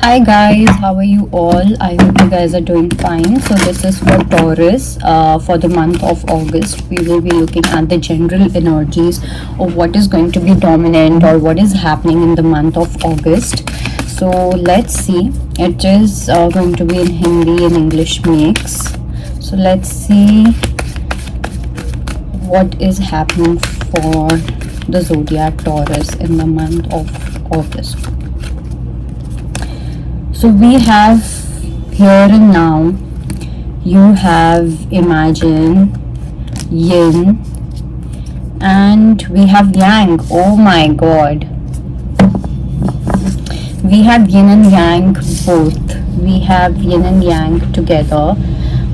Hi guys, how are you all? I hope you guys are doing fine. So this is for Taurus for the month of August. We will be looking at the general energies of what is going to be dominant or what is happening in the month of August. So let's see. It is going to be in Hindi and English mix. So let's see what is happening for the zodiac Taurus in the month of August. So we have here and now, you have Imagine, Yin, and we have Yang. Oh my god. We have Yin and Yang both. We have Yin and Yang together.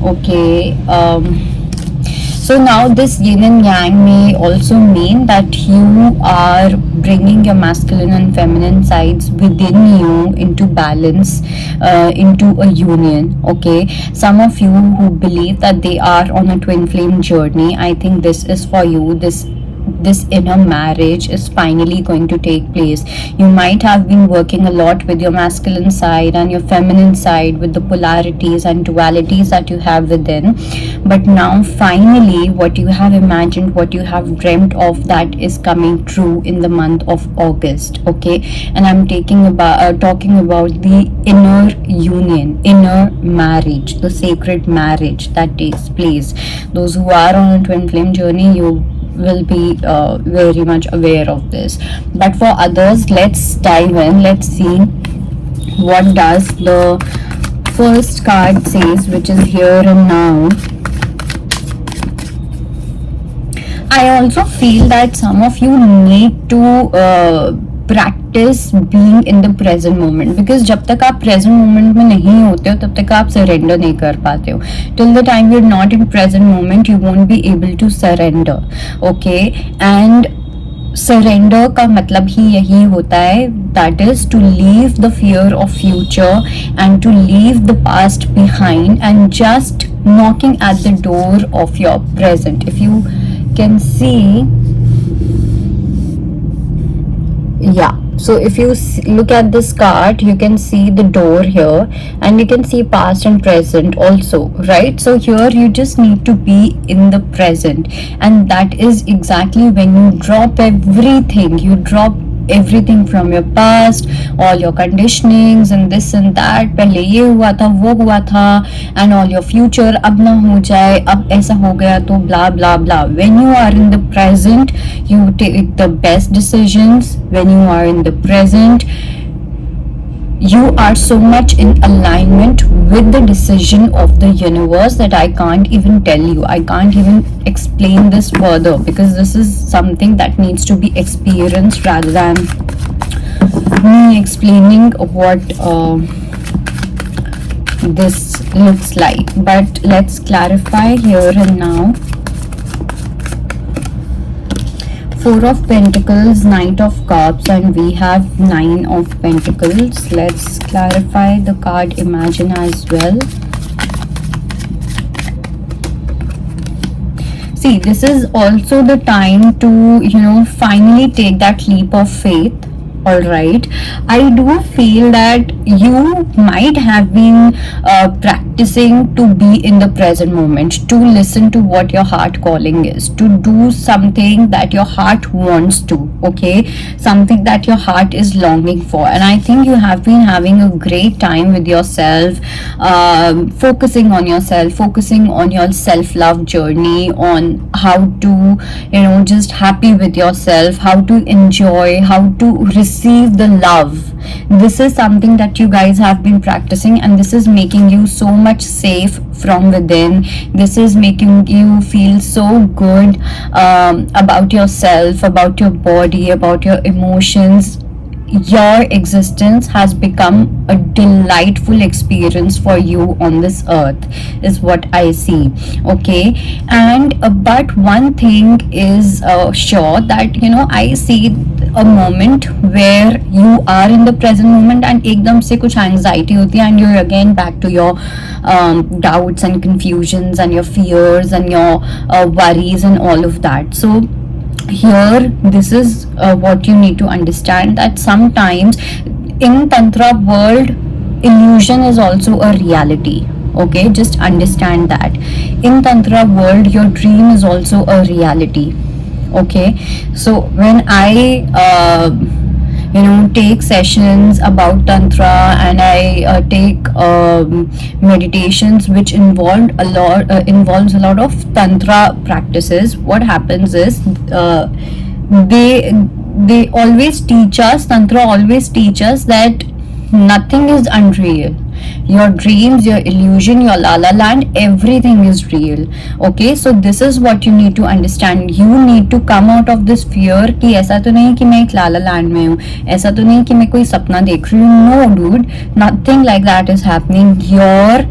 Okay. So now this yin and yang may also mean that you are bringing your masculine and feminine sides within you into balance, into a union. Okay, some of you who believe that they are on a twin flame journey, I think this is for you. This inner marriage is finally going to take place. You might have been working a lot with your masculine side and your feminine side, with the polarities and dualities that you have within, but now finally what you have imagined, what you have dreamt of, that is coming true in the month of August. Okay, and I'm talking about the inner union, inner marriage, the sacred marriage that takes place. Those who are on a twin flame journey, you will be very much aware of this, but for others, let's dive in. Let's see what does the first card says, which is here and now. I also feel that some of you need to practice being in the present moment, because जब तक आप present moment में नहीं होते हो तब तक आप surrender नहीं कर पाते हो. Till the time you're not in present moment, you won't be able to surrender. Okay, and surrender का मतलब ही यही होता है, that is to leave the fear of future and to leave the past behind and just knocking at the door of your present. If you can see, yeah, so if you look at this card, you can see the door here and you can see past and present also, right? So here you just need to be in the present, and that is exactly when you drop everything. You drop everything from your past, all your conditionings and this and that, पहले ये हुआ था, वो हुआ था, and all your future, अब ना हो जाए, अब ऐसा हो गया तो blah blah blah. When you are in the present, you take the best decisions. When you are in the present, you are so much in alignment with the decision of the universe that I can't even tell you. I can't even explain this further, because this is something that needs to be experienced rather than me explaining what this looks like. But let's clarify here and now. Four of Pentacles, Knight of Cups, and we have Nine of Pentacles. Let's clarify the card Imagine as well. See, this is also the time to, finally take that leap of faith. Alright, I do feel that you might have been practicing to be in the present moment, to listen to what your heart calling is, to do something that your heart wants to, okay, something that your heart is longing for. And I think you have been having a great time with yourself, focusing on yourself, focusing on your self-love journey, on how to, just happy with yourself, how to enjoy, how to receive the love. This is something that you guys have been practicing, and this is making you so much safe from within. This is making you feel so good about yourself, about your body, about your emotions. Your existence has become a delightful experience for you on this earth, is what I see. Okay, and but one thing is sure, that I see a moment where you are in the present moment and एकदम से कुछ anxiety होती है, and you're again back to your doubts and confusions and your fears and your worries and all of that. So here, this is what you need to understand, that sometimes in tantra world, illusion is also a reality. Okay, just understand that in tantra world your dream is also a reality. Okay, so when I take sessions about tantra, and I take meditations which involves a lot of tantra practices, what happens is they always teach us, tantra always teach us that nothing is unreal. Your dreams, your illusion, your la la land, everything is real. Okay, so this is what you need to understand. You need to come out of this fear कि ऐसा तो नहीं कि मैं एक लाला land में हूँ, ऐसा तो नहीं कि मैं कोई सपना देख रही हूँ. No dude, nothing like that is happening. Your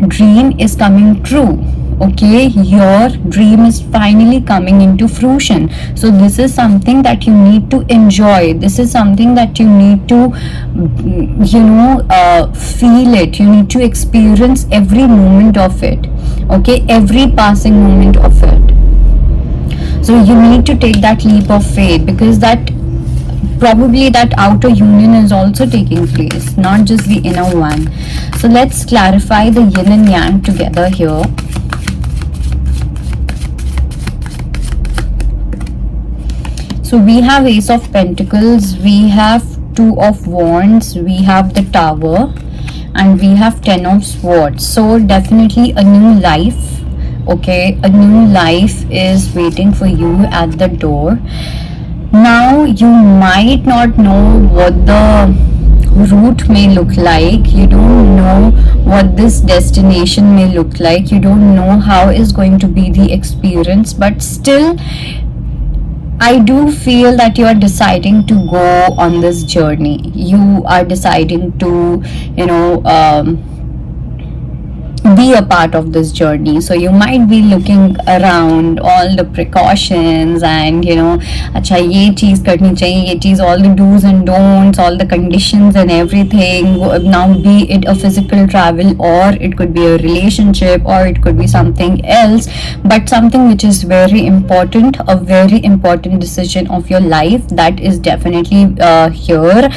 dream is coming true. Okay, your dream is finally coming into fruition. So this is something that you need to enjoy. This is something that you need to feel it. You need to experience every moment of it. Okay, every passing moment of it. So you need to take that leap of faith, because that probably that outer union is also taking place, not just the inner one. So let's clarify the yin and yang together here. So we have Ace of Pentacles, we have Two of Wands, we have the Tower, and we have Ten of Swords. So definitely a new life. Okay, a new life is waiting for you at the door. Now you might not know what the route may look like. You don't know what this destination may look like. You don't know how is going to be the experience, but still I do feel that you are deciding to go on this journey. You are deciding to, be a part of this journey. So you might be looking around all the precautions and अच्छा ये चीज़ करनी चाहिए, ये चीज़, all the do's and don'ts, all the conditions and everything. Now be it a physical travel, or it could be a relationship, or it could be something else, but something which is very important, a very important decision of your life, that is definitely here.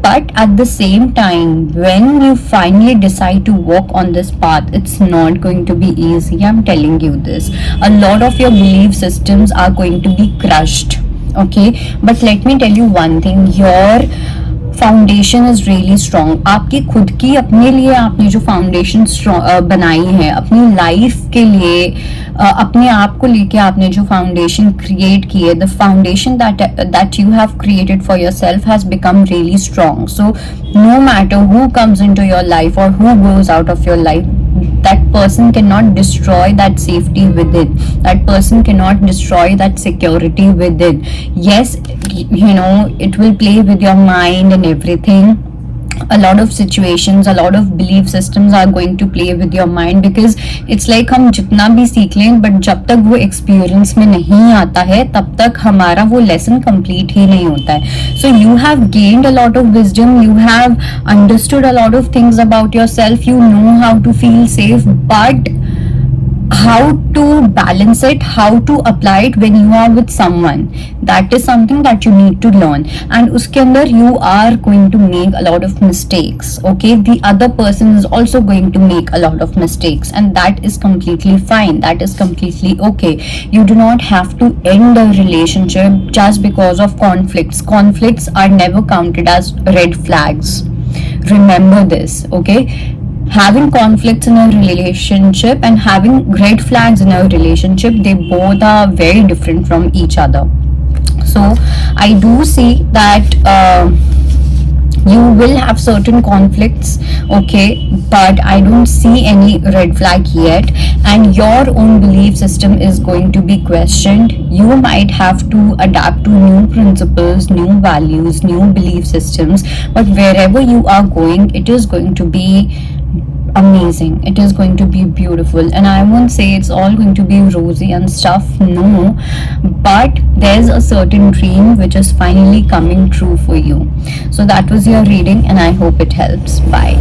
But at the same time, when you finally decide to walk on this path, it's not going to be easy. I'm telling you this. A lot of your belief systems are going to be crushed. Okay, but let me tell you one thing. Your foundation is really strong. आपकी खुद की अपने लिए आपने जो foundation बनाई है अपनी लाइफ के लिए, अपने आप को लेके आपने जो फाउंडेशन क्रिएट की है, the foundation that you have created for your self has become really strong. So no matter who comes into your life or who goes out of your life, that person cannot destroy that safety within. That person cannot destroy that security within. Yes, it will play with your mind and everything. A lot of situations, a lot of belief systems are going to play with your mind, because it's like हम जितना भी सीख लें, but जब तक वो experience में नहीं आता है तब तक हमारा वो lesson complete ही नहीं होता है. So you have gained a lot of wisdom, you have understood a lot of things about yourself, you know how to feel safe, but how to balance it, how to apply it when you are with someone, that is something that you need to learn. And uske andar you are going to make a lot of mistakes. Okay, the other person is also going to make a lot of mistakes, and that is completely fine, that is completely okay. You do not have to end a relationship just because of conflicts. Conflicts are never counted as red flags. Remember this. Okay, having conflicts in a relationship and having red flags in a relationship, they both are very different from each other. So I do see that you will have certain conflicts, okay, but I don't see any red flag yet, and your own belief system is going to be questioned. You might have to adapt to new principles, new values, new belief systems, but wherever you are going, it is going to be amazing, it is going to be beautiful. And I won't say it's all going to be rosy and stuff, no, but there's a certain dream which is finally coming true for you. So that was your reading, and I hope it helps. Bye.